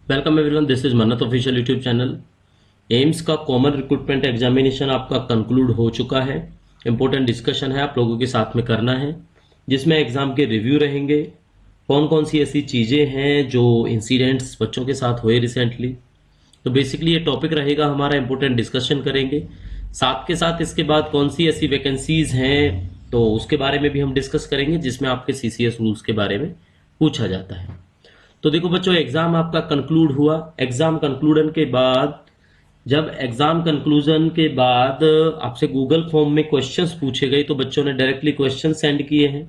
Welcome everyone, this is मन्नत official YouTube channel. AIIMS का common recruitment examination आपका conclude हो चुका है। इंपॉर्टेंट डिस्कशन है आप लोगों के साथ में करना है, जिसमें एग्जाम के रिव्यू रहेंगे। कौन कौन सी ऐसी चीज़ें हैं जो इंसिडेंट्स बच्चों के साथ हुए रिसेंटली, तो बेसिकली ये टॉपिक रहेगा हमारा। इंपॉर्टेंट डिस्कशन करेंगे, साथ के साथ इसके बाद कौन सी ऐसी वैकेंसीज हैं तो उसके बारे में भी हम डिस्कस करेंगे, जिसमें आपके सीसीएस रूल्स के बारे में पूछा जाता है। तो देखो बच्चों, एग्जाम आपका कंक्लूड हुआ। एग्जाम कंक्लूजन के बाद, जब एग्जाम कंक्लूजन के बाद आपसे गूगल फॉर्म में क्वेश्चंस पूछे गए तो बच्चों ने डायरेक्टली क्वेश्चन सेंड किए हैं।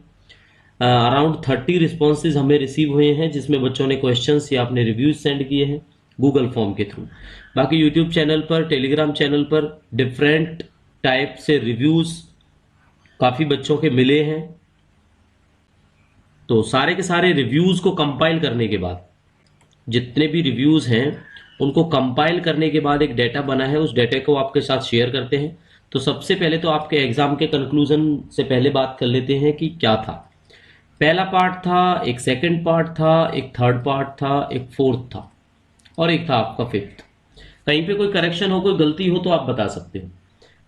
अराउंड 30 रिस्पॉन्सेज हमें रिसीव हुए हैं, जिसमें बच्चों ने क्वेश्चंस या अपने रिव्यूज सेंड किए हैं गूगल फॉर्म के थ्रू। बाकी यूट्यूब चैनल पर, टेलीग्राम चैनल पर डिफरेंट टाइप से रिव्यूज काफ़ी बच्चों के मिले हैं। तो सारे के सारे रिव्यूज को कंपाइल करने के बाद, जितने भी रिव्यूज हैं उनको कंपाइल करने के बाद एक डेटा बना है, उस डेटा को आपके साथ शेयर करते हैं। तो सबसे पहले तो आपके एग्जाम के कंक्लूजन से पहले बात कर लेते हैं कि क्या था। पहला पार्ट था, एक सेकंड पार्ट था, एक थर्ड पार्ट था, एक फोर्थ था और एक था आपका फिफ्थ। कहीं पे कोई करेक्शन हो, कोई गलती हो तो आप बता सकते हो।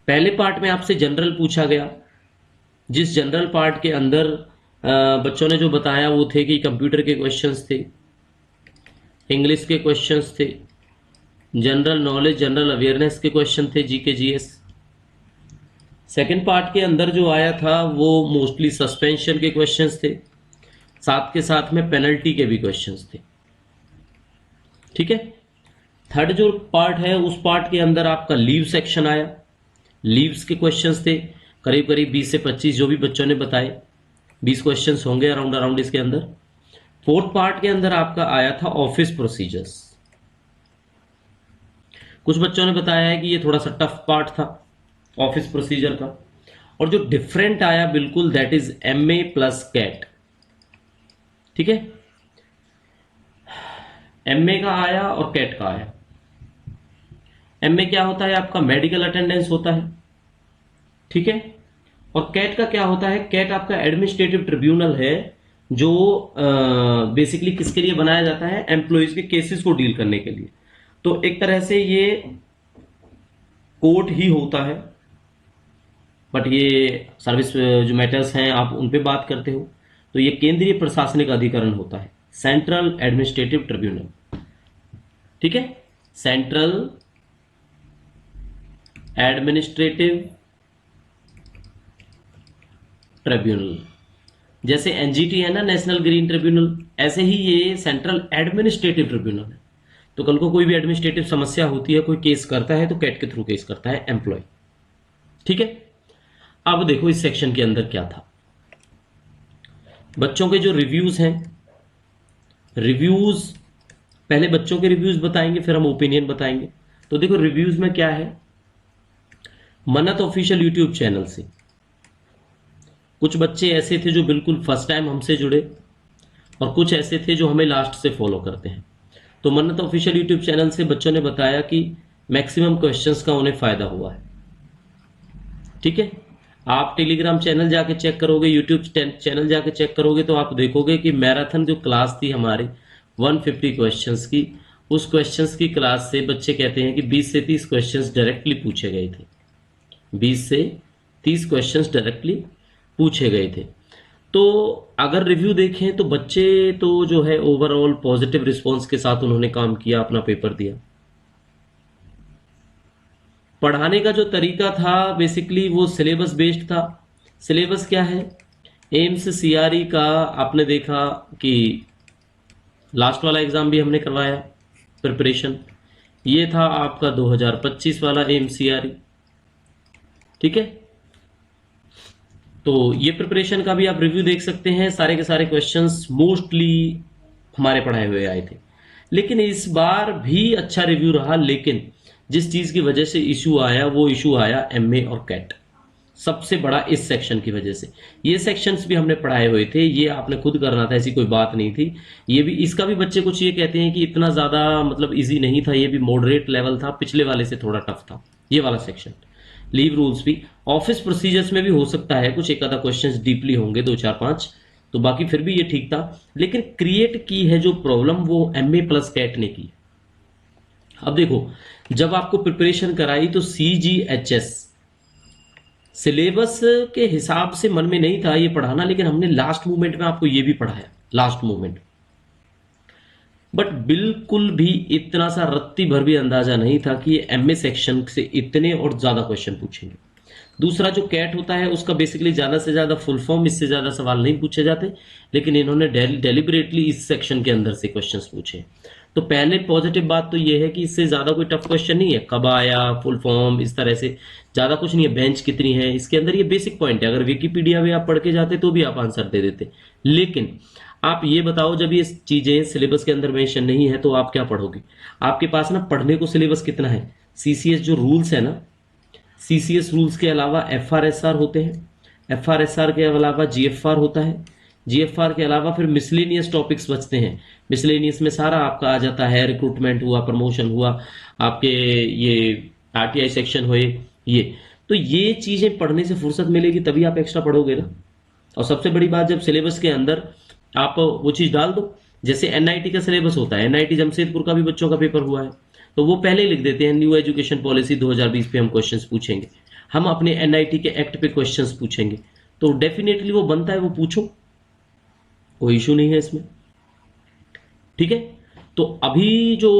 पहले पार्ट में आपसे जनरल पूछा गया, जिस जनरल पार्ट के अंदर बच्चों ने जो बताया वो थे कि कंप्यूटर के क्वेश्चंस थे, इंग्लिश के क्वेश्चंस थे, जनरल नॉलेज, जनरल अवेयरनेस के क्वेश्चन थे, जीके जीएस। सेकंड पार्ट के अंदर जो आया था वो मोस्टली सस्पेंशन के क्वेश्चंस थे, साथ के साथ में पेनल्टी के भी क्वेश्चंस थे। ठीक है। थर्ड जो पार्ट है, उस पार्ट के अंदर आपका लीव सेक्शन आया। लीव्स के क्वेश्चंस थे करीब करीब 20 से 25, जो भी बच्चों ने बताए 20 क्वेश्चंस होंगे अराउंड इसके अंदर। फोर्थ पार्ट के अंदर आपका आया था ऑफिस प्रोसीजर्स। कुछ बच्चों ने बताया है कि ये थोड़ा सा टफ पार्ट था ऑफिस प्रोसीजर का। और जो डिफरेंट आया बिल्कुल, that is MA plus CAT. ठीक है, एमए का आया और कैट का आया। एमए क्या होता है, आपका मेडिकल अटेंडेंस होता है। ठीक है। और कैट का क्या होता है, कैट आपका एडमिनिस्ट्रेटिव ट्रिब्यूनल है, जो बेसिकली किसके लिए बनाया जाता है, एम्प्लॉयज के केसेस को डील करने के लिए। तो एक तरह से ये कोर्ट ही होता है, बट ये सर्विस जो मैटर्स हैं आप उन पे बात करते हो, तो ये केंद्रीय प्रशासनिक अधिकरण होता है, सेंट्रल एडमिनिस्ट्रेटिव ट्रिब्यूनल। ठीक है, सेंट्रल एडमिनिस्ट्रेटिव ट्रिब्यूनल। जैसे एनजीटी है ना, नेशनल ग्रीन ट्रिब्यूनल, ऐसे ही ये सेंट्रल एडमिनिस्ट्रेटिव ट्रिब्यूनल है। तो कल को कोई भी एडमिनिस्ट्रेटिव समस्या होती है, कोई केस करता है तो कैट के थ्रू केस करता है एम्प्लॉय। ठीक है। अब देखो इस सेक्शन के अंदर क्या था। बच्चों के जो रिव्यूज हैं, रिव्यूज पहले बच्चों के रिव्यूज बताएंगे, फिर हम ओपिनियन बताएंगे। तो देखो रिव्यूज में क्या है, मन्नत ऑफिशियल यूट्यूब चैनल से कुछ बच्चे ऐसे थे जो बिल्कुल फर्स्ट टाइम हमसे जुड़े, और कुछ ऐसे थे जो हमें लास्ट से फॉलो करते हैं। तो मन्नत ऑफिशियल यूट्यूब चैनल से बच्चों ने बताया कि मैक्सिमम क्वेश्चंस का उन्हें फायदा हुआ है। ठीक है। आप टेलीग्राम चैनल जाके चेक करोगे, यूट्यूब चैनल जाके चेक करोगे तो आप देखोगे कि मैराथन जो क्लास थी हमारी 150 क्वेश्चंस की, उस क्वेश्चंस की क्लास से बच्चे कहते हैं कि 20 से 30 क्वेश्चंस डायरेक्टली पूछे गए थे। 20 से 30 क्वेश्चंस डायरेक्टली पूछे गए थे। तो अगर रिव्यू देखें तो बच्चे तो जो है ओवरऑल पॉजिटिव रिस्पॉन्स के साथ उन्होंने काम किया, अपना पेपर दिया। पढ़ाने का जो तरीका था बेसिकली वो सिलेबस बेस्ड था। सिलेबस क्या है, एम्स सीआरई का आपने देखा कि लास्ट वाला एग्जाम भी हमने करवाया प्रिपरेशन, ये था आपका 2025 वाला एम्स सीआरई। ठीक है। तो ये प्रिपरेशन का भी आप रिव्यू देख सकते हैं। सारे के सारे क्वेश्चंस मोस्टली हमारे पढ़ाए हुए आए थे, लेकिन इस बार भी अच्छा रिव्यू रहा। लेकिन जिस चीज की वजह से इशू आया, वो इशू आया एमए और कैट, सबसे बड़ा इस सेक्शन की वजह से। ये सेक्शंस भी हमने पढ़ाए हुए थे, ये आपने खुद करना था, ऐसी कोई बात नहीं थी। ये भी, इसका भी बच्चे कुछ ये कहते हैं कि इतना ज्यादा मतलब इजी नहीं था, ये भी मॉडरेट लेवल था, पिछले वाले से थोड़ा टफ था ये वाला सेक्शन। लीव रूल्स भी, ऑफिस प्रोसीजर्स में भी हो सकता है कुछ एक आधा क्वेश्चंस डीपली होंगे, 2-4-5, तो बाकी फिर भी ये ठीक था। लेकिन क्रिएट की है जो प्रॉब्लम, वो एमए प्लस कैट ने की। अब देखो, जब आपको प्रिपरेशन कराई तो CGHS सिलेबस के हिसाब से मन में नहीं था ये पढ़ाना, लेकिन हमने लास्ट मोमेंट में आपको ये भी पढ़ाया, लास्ट मोमेंट। बट बिल्कुल भी इतना सा रत्ती भर भी अंदाजा नहीं था कि ये MA सेक्शन से इतने और ज्यादा क्वेश्चन पूछेंगे। दूसरा जो कैट होता है उसका बेसिकली ज्यादा से ज्यादा फुल फॉर्म, इससे ज्यादा सवाल नहीं पूछे जाते, लेकिन इन्होंने डेलिबरेटली इस सेक्शन के अंदर से क्वेश्चंस पूछे। तो पहले पॉजिटिव बात तो ये है कि इससे ज्यादा कोई टफ क्वेश्चन नहीं है, कब आया, फुल फॉर्म, इस तरह से ज्यादा कुछ नहीं है, बेंच कितनी है, इसके अंदर ये बेसिक पॉइंट है। अगर विकिपीडिया में आप पढ़ के जाते तो भी आप आंसर दे देते। लेकिन आप ये बताओ, जब ये चीजें सिलेबस के अंदर मेंशन नहीं है तो आप क्या पढ़ोगे? आपके पास ना पढ़ने को सिलेबस कितना है, CCS जो रूल्स है ना, CCS रूल्स के अलावा FRSR होते हैं, FRSR के अलावा GFR होता है, GFR के अलावा फिर मिसलेनियस टॉपिक्स बचते हैं। मिसलेनियस में सारा आपका आ जाता है, रिक्रूटमेंट हुआ, प्रमोशन हुआ, आपके ये RTI सेक्शन हुए, ये तो ये चीजें पढ़ने से फुर्सत मिलेगी तभी आप एक्स्ट्रा पढ़ोगे ना। और सबसे बड़ी बात, जब सिलेबस के अंदर आप वो चीज डाल दो, जैसे NIT का सिलेबस होता है, NIT जमशेदपुर का भी बच्चों का पेपर हुआ है, तो वो पहले ही लिख देते हैं न्यू एजुकेशन पॉलिसी 2020 पे हम क्वेश्चंस पूछेंगे, हम अपने NIT के एक्ट पे क्वेश्चंस पूछेंगे। तो डेफिनेटली वो बनता है, वो पूछो, कोई इशू नहीं है इसमें। ठीक है, तो अभी जो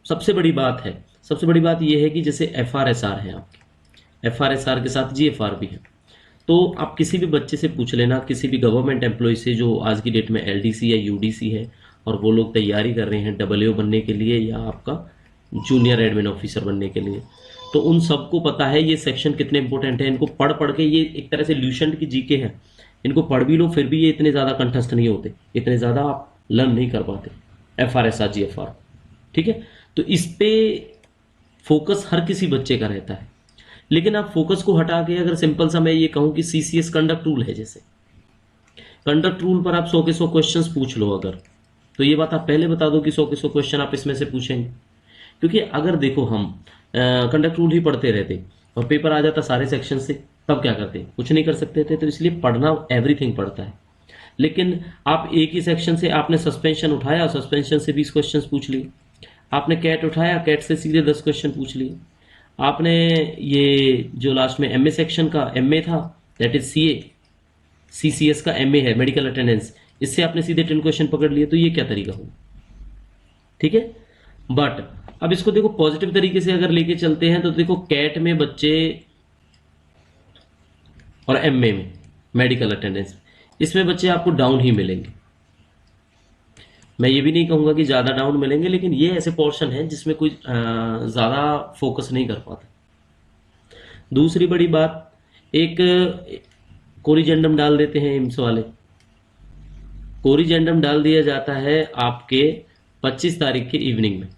सबसे बड़ी बात है, सबसे बड़ी बात यह है कि जैसे FRSR है आपके, FRSR के साथ GFR भी है। तो आप किसी भी बच्चे से पूछ लेना, किसी भी गवर्नमेंट एम्प्लॉय से जो आज की डेट में LDC या UDC है और वो लोग तैयारी कर रहे हैं AA बनने के लिए या आपका जूनियर एडमिन ऑफिसर बनने के लिए, तो उन सबको पता है ये सेक्शन कितने इंपॉर्टेंट है। इनको पढ़ पढ़ के, ये एक तरह से ल्यूसेंट की जीके है, इनको पढ़ भी लो फिर भी ये इतने ज़्यादा कंठस्थ नहीं होते, इतने ज़्यादा आप लर्न नहीं कर पाते FRSR GFR। ठीक है, तो इस पे फोकस हर किसी बच्चे का रहता है। लेकिन आप फोकस को हटा के अगर सिंपल सा मैं ये कहूं कि CCS कंडक्ट रूल है, जैसे कंडक्ट रूल पर आप 100 के 100 क्वेश्चंस पूछ लो अगर, तो ये बात आप पहले बता दो कि 100 के 100 क्वेश्चन आप इसमें से पूछेंगे। क्योंकि अगर देखो हम कंडक्ट रूल ही पढ़ते रहते और पेपर आ जाता सारे सेक्शन से, तब क्या करते? कुछ नहीं कर सकते थे। तो इसलिए पढ़ना एवरीथिंग पड़ता है। लेकिन आप एक ही सेक्शन से आपने सस्पेंशन उठाया, सस्पेंशन से 20 क्वेश्चन पूछ लिए, आपने कैट उठाया, कैट से सीधे 10 क्वेश्चन पूछ लिए, आपने ये जो लास्ट में MA सेक्शन का MA था, दैट इज CA, CCS का MA है मेडिकल अटेंडेंस, इससे आपने सीधे 10 क्वेश्चन पकड़ लिए। तो ये क्या तरीका हुआ? ठीक है, बट अब इसको देखो पॉजिटिव तरीके से अगर लेके चलते हैं तो देखो कैट में बच्चे और MA में मेडिकल अटेंडेंस, इसमें बच्चे आपको डाउन ही मिलेंगे। मैं ये भी नहीं कहूंगा कि ज्यादा डाउन मिलेंगे, लेकिन ये ऐसे पोर्शन है जिसमें कोई ज्यादा फोकस नहीं कर पाता। दूसरी बड़ी बात, एक कोरिजेंडम डाल देते हैं एम्स वाले, कोरिजेंडम डाल दिया जाता है आपके 25 तारीख के इवनिंग में।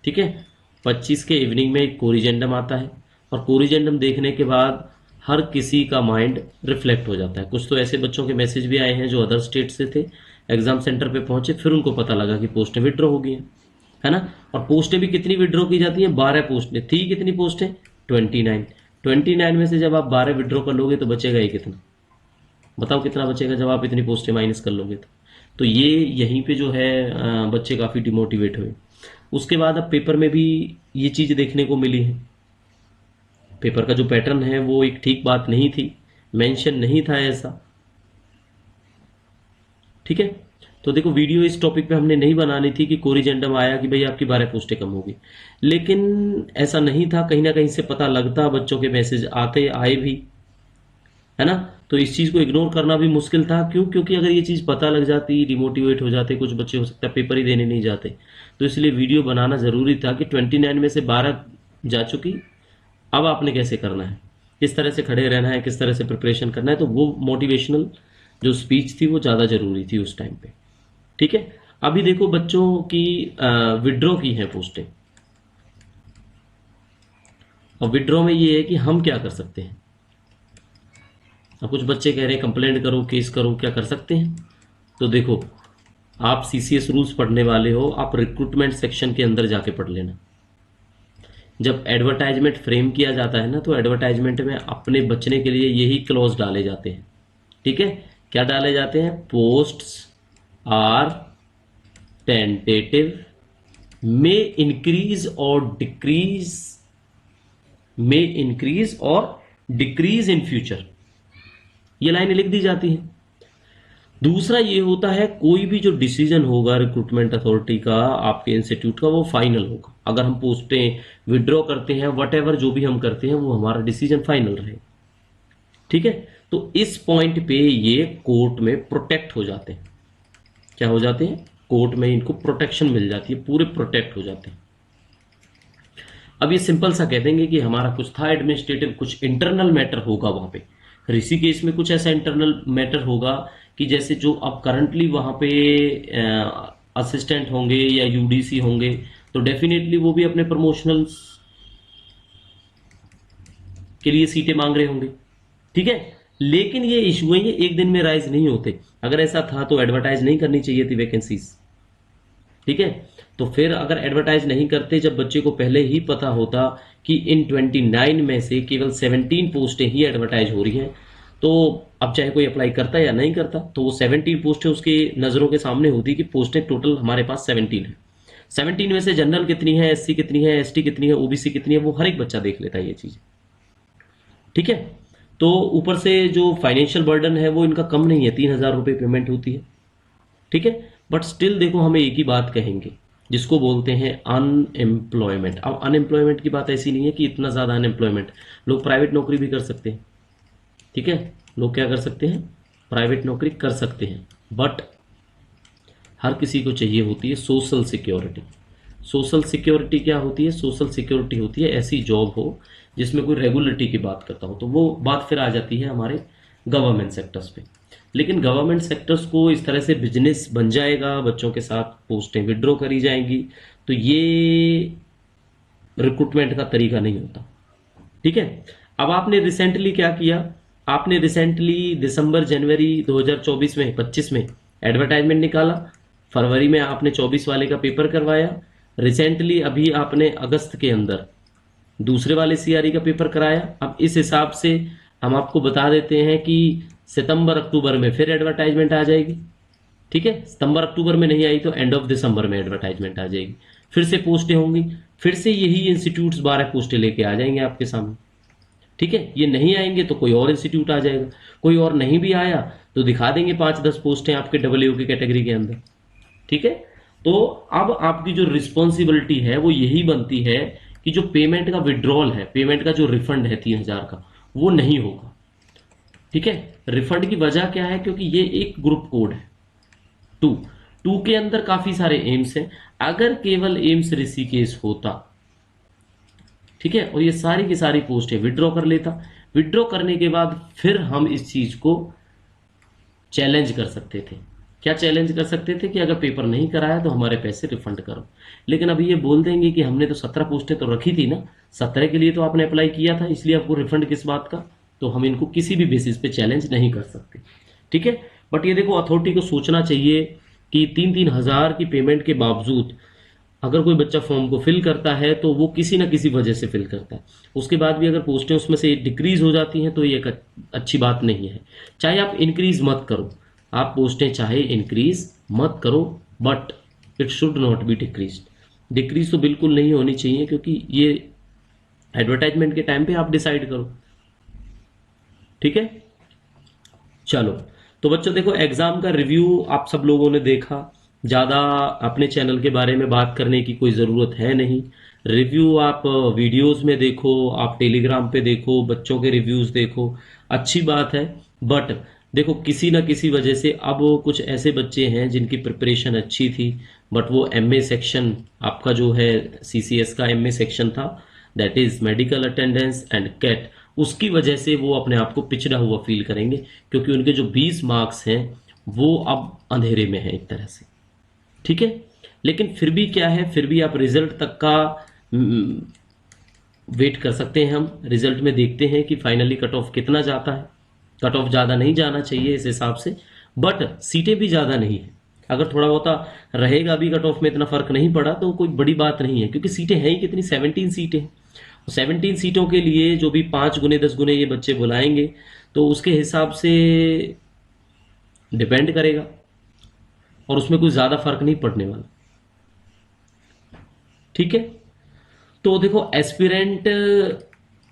ठीक है, 25 के इवनिंग में एक कोरिजेंडम आता है और कोरिजेंडम देखने के बाद हर किसी का माइंड रिफ्लेक्ट हो जाता है। कुछ तो ऐसे बच्चों के मैसेज भी आए हैं जो अदर स्टेट से थे, एग्जाम सेंटर पे पहुंचे, फिर उनको पता लगा कि पोस्टें विड्रॉ हो गई हैं, है ना। और पोस्टें भी कितनी विड्रॉ की जाती हैं? 12 पोस्टें थी। कितनी पोस्टें? 29 में से जब आप 12 विड्रॉ कर लोगे तो बचेगा ही कितना? बताओ कितना बचेगा जब आप इतनी पोस्टें माइनस कर लोगे तो ये यहीं पे जो है बच्चे काफ़ी डिमोटिवेट हुए। उसके बाद अब पेपर में भी ये चीज़ देखने को मिली है। पेपर का जो पैटर्न है वो एक ठीक बात नहीं थी, मेंशन नहीं था ऐसा। ठीक है, तो देखो वीडियो इस टॉपिक पे हमने नहीं बनानी थी कि कोरिजेंडम आया कि भाई आपकी 12 पोस्टें कम होगी, लेकिन ऐसा नहीं था। कहीं ना कहीं से पता लगता, बच्चों के मैसेज आते आए भी, है ना। तो इस चीज़ को इग्नोर करना भी मुश्किल था। क्यों? क्योंकि अगर ये चीज़ पता लग जाती, डिमोटिवेट हो जाते कुछ बच्चे, हो सकता है पेपर ही देने नहीं जाते। तो इसलिए वीडियो बनाना ज़रूरी था कि 29 में से 12 जा चुकी, अब आपने कैसे करना है, किस तरह से खड़े रहना है, किस तरह से प्रिपरेशन करना है। तो वो मोटिवेशनल जो स्पीच थी वो ज़्यादा ज़रूरी थी उस टाइम पे। ठीक है, अभी देखो बच्चों की विड्रॉ की है पोस्टें, और विड्रॉ में ये है कि हम क्या कर सकते हैं। अब कुछ बच्चे कह रहे हैं कंप्लेंट करो, केस करो, क्या कर सकते हैं? तो देखो, आप CCS रूल्स पढ़ने वाले हो, आप रिक्रूटमेंट सेक्शन के अंदर जाके पढ़ लेना। जब एडवर्टाइजमेंट फ्रेम किया जाता है ना, तो एडवर्टाइजमेंट में अपने बचने के लिए यही क्लॉज डाले जाते हैं। ठीक है, क्या डाले जाते हैं? Posts are tentative may increase और डिक्रीज, मे इंक्रीज और डिक्रीज इन फ्यूचर, ये लाइनें लिख दी जाती हैं। दूसरा ये होता है कोई भी जो डिसीजन होगा रिक्रूटमेंट अथॉरिटी का आपके इंस्टीट्यूट का, वो फाइनल होगा। अगर हम पोस्टें विड्रॉ करते हैं, वट जो भी हम करते हैं, वो हमारा डिसीजन फाइनल रहे। ठीक है, तो इस पॉइंट पे ये कोर्ट में प्रोटेक्ट हो जाते हैं। क्या हो जाते हैं? कोर्ट में इनको प्रोटेक्शन मिल जाती है, पूरे प्रोटेक्ट हो जाते हैं। अब ये सिंपल सा कह देंगे कि हमारा कुछ था एडमिनिस्ट्रेटिव, कुछ इंटरनल मैटर होगा वहां पे। ऋषिकेश में कुछ ऐसा इंटरनल मैटर होगा कि जैसे जो अब करंटली वहां पे असिस्टेंट होंगे या यूडीसी होंगे, तो डेफिनेटली वो भी अपने प्रमोशनल्स के लिए सीटें मांग रहे होंगे। ठीक है, लेकिन ये इशू है, ये एक दिन में राइज नहीं होते। अगर ऐसा था तो एडवर्टाइज नहीं करनी चाहिए थी वैकेंसीज। ठीक है, तो फिर अगर एडवर्टाइज नहीं करते, जब बच्चे को पहले ही पता होता कि इन 29 में से केवल 17 पोस्टें ही एडवर्टाइज हो रही हैं, तो अब चाहे कोई अप्लाई करता या नहीं करता, तो वो 17 पोस्टें उसके नज़रों के सामने होती कि पोस्टें टोटल हमारे पास 17 है। 17 में से जनरल कितनी है, एससी कितनी है, एसटी कितनी है, ओबीसी कितनी है, वो हर एक बच्चा देख लेता है ये चीज़। ठीक है, तो ऊपर से जो फाइनेंशियल बर्डन है वो इनका कम नहीं है, 3,000 रुपये पेमेंट होती है। ठीक है, बट स्टिल देखो हम एक ही बात कहेंगे जिसको बोलते हैं अनएम्प्लॉयमेंट। अब अनएम्प्लॉयमेंट की बात ऐसी नहीं है कि इतना ज़्यादा अनएम्प्लॉयमेंट, लोग प्राइवेट नौकरी भी कर सकते हैं। ठीक है, लोग क्या कर सकते हैं? प्राइवेट नौकरी कर सकते हैं, बट हर किसी को चाहिए होती है सोशल सिक्योरिटी। सोशल सिक्योरिटी क्या होती है? सोशल सिक्योरिटी होती है ऐसी जॉब हो जिसमें कोई रेगुलरिटी की बात करता हो। तो वो बात फिर आ जाती है हमारे गवर्नमेंट सेक्टर्स पे। लेकिन गवर्नमेंट सेक्टर्स को इस तरह से बिजनेस बन जाएगा, बच्चों के साथ पोस्टें विड्रॉ करी जाएंगी, तो ये रिक्रूटमेंट का तरीका नहीं होता। ठीक है, अब आपने रिसेंटली क्या किया? आपने रिसेंटली दिसंबर जनवरी 2024 में 25 में एडवर्टाइजमेंट निकाला, फरवरी में आपने 24 वाले का पेपर करवाया, रिसेंटली अभी आपने अगस्त के अंदर दूसरे वाले सीआरई का पेपर कराया। अब इस हिसाब से हम आपको बता देते हैं कि सितंबर अक्टूबर में फिर एडवर्टाइजमेंट आ जाएगी। ठीक है, सितंबर अक्टूबर में नहीं आई तो एंड ऑफ दिसंबर में एडवर्टाइजमेंट आ जाएगी, फिर से पोस्टें होंगी, फिर से यही इंस्टीट्यूट्स 12 पोस्टें लेके आ जाएंगे आपके सामने। ठीक है, ये नहीं आएंगे तो कोई और इंस्टीट्यूट आ जाएगा, कोई और नहीं भी आया तो दिखा देंगे 5-10 पोस्टें आपके डब्ल्यू की कैटेगरी के अंदर। ठीक है, तो अब आपकी जो रिस्पॉन्सिबिलिटी है वो यही बनती है कि जो पेमेंट का विड्रॉल है, पेमेंट का जो रिफंड है 3,000 का, वो नहीं होगा। ठीक है, रिफंड की वजह क्या है? क्योंकि ये एक ग्रुप कोड है, टू टू के अंदर काफी सारे एम्स हैं। अगर केवल एम्स ऋषिकेश होता, ठीक है, और ये सारी की सारी पोस्टें विड्रॉ कर लेता, विड्रॉ करने के बाद फिर हम इस चीज को चैलेंज कर सकते थे। क्या चैलेंज कर सकते थे? कि अगर पेपर नहीं कराया तो हमारे पैसे रिफंड करो। लेकिन अभी ये बोल देंगे कि हमने तो 17 पोस्टें तो रखी थी ना, 17 के लिए तो आपने अप्लाई किया था, इसलिए आपको रिफंड किस बात का? तो हम इनको किसी भी बेसिस पे चैलेंज नहीं कर सकते। ठीक है, बट ये देखो अथॉरिटी को सोचना चाहिए कि 3-3 हज़ार की पेमेंट के बावजूद अगर कोई बच्चा फॉर्म को फिल करता है तो वो किसी ना किसी वजह से फिल करता है, उसके बाद भी अगर पोस्टें उसमें से डिक्रीज हो जाती हैं तो ये एक अच्छी बात नहीं है। चाहे आप इंक्रीज मत करो, आप पोस्टें चाहे इंक्रीज मत करो, but it should not be decrease. Decrease तो बिल्कुल नहीं होनी चाहिए, क्योंकि ये एडवर्टाइजमेंट के टाइम पे आप डिसाइड करो। ठीक है, चलो तो बच्चों देखो एग्जाम का रिव्यू आप सब लोगों ने देखा, ज़्यादा अपने चैनल के बारे में बात करने की कोई ज़रूरत है नहीं। रिव्यू आप वीडियोस में देखो, आप टेलीग्राम पे देखो, बच्चों के रिव्यूज़ देखो, अच्छी बात है। बट देखो किसी ना किसी वजह से अब कुछ ऐसे बच्चे हैं जिनकी प्रिपरेशन अच्छी थी, बट वो एमए सेक्शन आपका जो है सीसीएस का एमए सेक्शन था, that is medical attendance and CAT, उसकी वजह से वो अपने आप को पिछड़ा हुआ फील करेंगे, क्योंकि उनके जो 20 मार्क्स हैं वो अब अंधेरे में है एक तरह से। ठीक है, लेकिन फिर भी क्या है, फिर भी आप रिजल्ट तक का वेट कर सकते हैं। हम रिजल्ट में देखते हैं कि फाइनली कट ऑफ कितना जाता है। कट ऑफ ज़्यादा नहीं जाना चाहिए इस हिसाब से, बट सीटें भी ज़्यादा नहीं है। अगर थोड़ा बहुत रहेगा भी कट ऑफ में, इतना फर्क नहीं पड़ा तो कोई बड़ी बात नहीं है, क्योंकि सीटें हैं ही कितनी, 17 सीटें हैं। 17 सीटों के लिए जो भी 5 गुने 10 गुने ये बच्चे बुलाएंगे, तो उसके हिसाब से डिपेंड करेगा, और उसमें कोई ज़्यादा फर्क नहीं पड़ने वाला। ठीक है। तो देखो एस्पिरेंट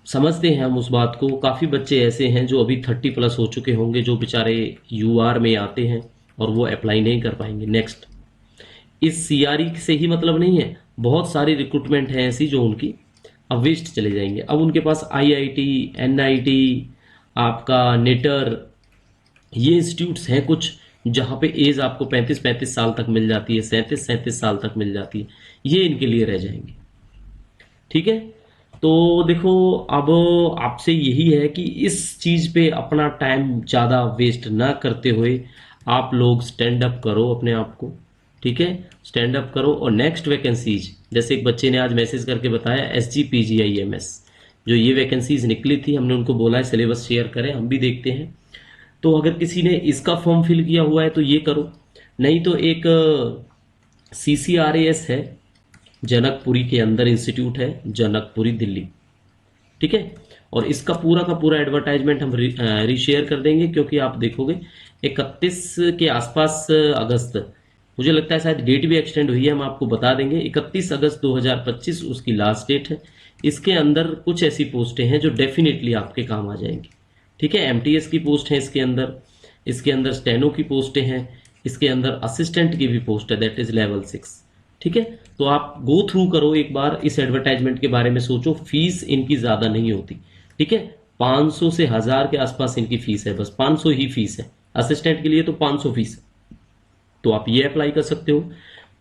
समझते हैं हम उस बात को, काफ़ी बच्चे ऐसे हैं जो अभी 30+ हो चुके होंगे, जो बेचारे यूआर में आते हैं और वो अप्लाई नहीं कर पाएंगे। नेक्स्ट, इस सीआरई से ही मतलब नहीं है, बहुत सारी रिक्रूटमेंट है ऐसी जो उनकी अब वेस्ट चले जाएंगे। अब उनके पास आईआईटी, एनआईटी, आपका नेटर, ये इंस्टीट्यूट्स हैं कुछ जहाँ पे एज आपको 35-35 साल तक मिल जाती है, 37-37 साल तक मिल जाती है, ये इनके लिए रह जाएंगे। ठीक है। तो देखो अब आपसे यही है कि इस चीज पे अपना टाइम ज्यादा वेस्ट ना करते हुए आप लोग स्टैंड अप करो अपने आप को। ठीक है, स्टैंड अप करो और नेक्स्ट वैकेंसीज, जैसे एक बच्चे ने आज मैसेज करके बताया SGPGIMS, जो ये वैकेंसीज निकली थी, हमने उनको बोला है सिलेबस शेयर करें, हम भी देखते हैं। तो अगर किसी ने इसका फॉर्म फिल किया हुआ है तो ये करो, नहीं तो एक CCRAS है, जनकपुरी के अंदर इंस्टीट्यूट है, जनकपुरी दिल्ली। ठीक है, और इसका पूरा का पूरा एडवर्टाइजमेंट हम रीशेयर कर देंगे, क्योंकि आप देखोगे 31 के आसपास अगस्त, मुझे लगता है शायद डेट भी एक्सटेंड हुई है, हम आपको बता देंगे। 31 अगस्त 2025 उसकी लास्ट डेट है। इसके अंदर कुछ ऐसी पोस्टें हैं जो डेफिनेटली आपके काम आ जाएंगी। ठीक है, MTS की पोस्ट है इसके अंदर स्टेनो की पोस्टें हैं, इसके अंदर असिस्टेंट की भी पोस्ट है, दैट इज लेवल 6। ठीक है, तो आप गो थ्रू करो एक बार, इस एडवर्टाइजमेंट के बारे में सोचो। फीस इनकी ज्यादा नहीं होती। ठीक है, 500 से 1000 के आसपास इनकी फीस है, बस 500 ही फीस है। असिस्टेंट के लिए तो 500 फीस है, तो आप ये अप्लाई कर सकते हो।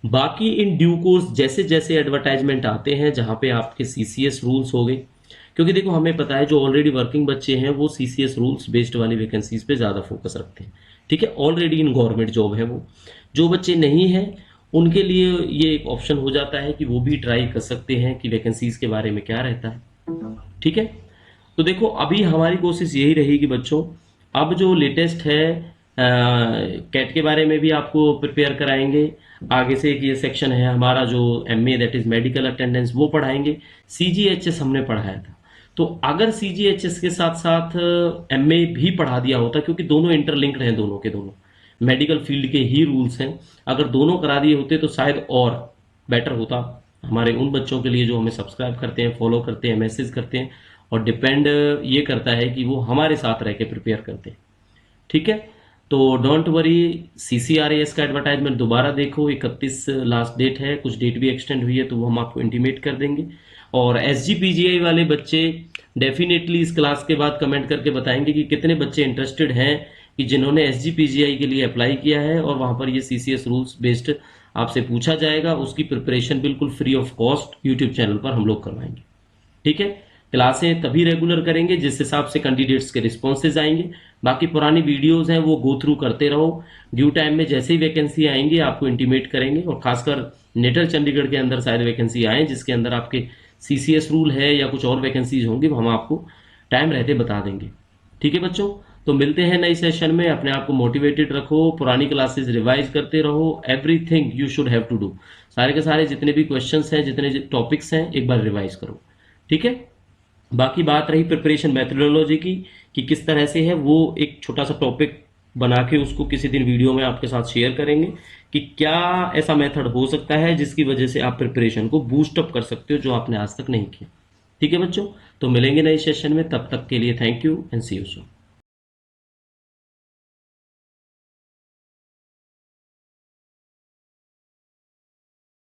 बाकी इन ड्यू कोर्स जैसे जैसे एडवर्टाइजमेंट आते हैं जहां पे आपके CCS रूल्स हो गए, क्योंकि देखो हमें पता है जो ऑलरेडी वर्किंग बच्चे हैं वो CCS रूल्स बेस्ड वाली वैकेंसीज पे ज्यादा फोकस रखते हैं। ठीक है, ऑलरेडी इन गवर्नमेंट जॉब है वो। जो बच्चे नहीं है उनके लिए ये एक ऑप्शन हो जाता है कि वो भी ट्राई कर सकते हैं कि वैकेंसीज के बारे में क्या रहता है। ठीक है, तो देखो अभी हमारी कोशिश यही रहेगी बच्चों, अब जो लेटेस्ट है कैट के बारे में भी आपको प्रिपेयर कराएंगे। आगे से एक ये सेक्शन है हमारा जो MA that is medical attendance, वो पढ़ाएंगे। CGHS हमने पढ़ाया था, तो अगर CGHS के साथ साथ MA भी पढ़ा दिया होता, क्योंकि दोनों इंटरलिंक्ड हैं, दोनों के दोनों मेडिकल फील्ड के ही रूल्स हैं, अगर दोनों करा दिए होते तो शायद और बेटर होता हमारे उन बच्चों के लिए जो हमें सब्सक्राइब करते हैं, फॉलो करते हैं, मैसेज करते हैं, और डिपेंड ये करता है कि वो हमारे साथ रह के प्रिपेयर करते हैं। ठीक है, तो डोंट वरी, CCRAS का एडवर्टाइजमेंट दोबारा देखो, 31 लास्ट डेट है, कुछ डेट भी एक्सटेंड हुई है तो वो हम आपको इंटीमेट कर देंगे। और SGPGI वाले बच्चे डेफिनेटली इस क्लास के बाद कमेंट करके बताएंगे कि कितने बच्चे इंटरेस्टेड हैं कि जिन्होंने SGPGI के लिए अप्लाई किया है और वहां पर ये CCS रूल्स बेस्ड आपसे पूछा जाएगा। उसकी प्रिपरेशन बिल्कुल free of cost YouTube channel पर हम लोग करवाएंगे। ठीक है, क्लासें तभी रेगुलर करेंगे जिस हिसाब से कैंडिडेट्स के रिस्पॉन्सेज आएंगे। बाकी पुरानी वीडियोस हैं वो गो थ्रू करते रहो, ड्यू टाइम में जैसे ही वैकेंसी आएंगी आपको इंटीमेट करेंगे। और खासकर नेटर चंडीगढ़ के अंदर शायद वैकेंसी आए जिसके अंदर आपके CCS रूल है या कुछ और वैकेंसीज होंगी, वो हम आपको टाइम रहते बता देंगे। ठीक है बच्चों, तो मिलते हैं नई सेशन में। अपने आप को मोटिवेटेड रखो, पुरानी क्लासेस रिवाइज करते रहो, everything you should have to do. सारे के सारे जितने भी क्वेश्चंस हैं, जितने टॉपिक्स हैं, एक बार रिवाइज करो। ठीक है, बाकी बात रही प्रिपरेशन मेथडोलॉजी की कि किस तरह से है, वो एक छोटा सा टॉपिक बना के उसको किसी दिन वीडियो में आपके साथ शेयर करेंगे कि क्या ऐसा मेथड हो सकता है जिसकी वजह से आप प्रिपरेशन को बूस्ट अप कर सकते हो जो आपने आज तक नहीं किया। ठीक है बच्चों, तो मिलेंगे नए सेशन में, तब तक के लिए thank you and see you soon.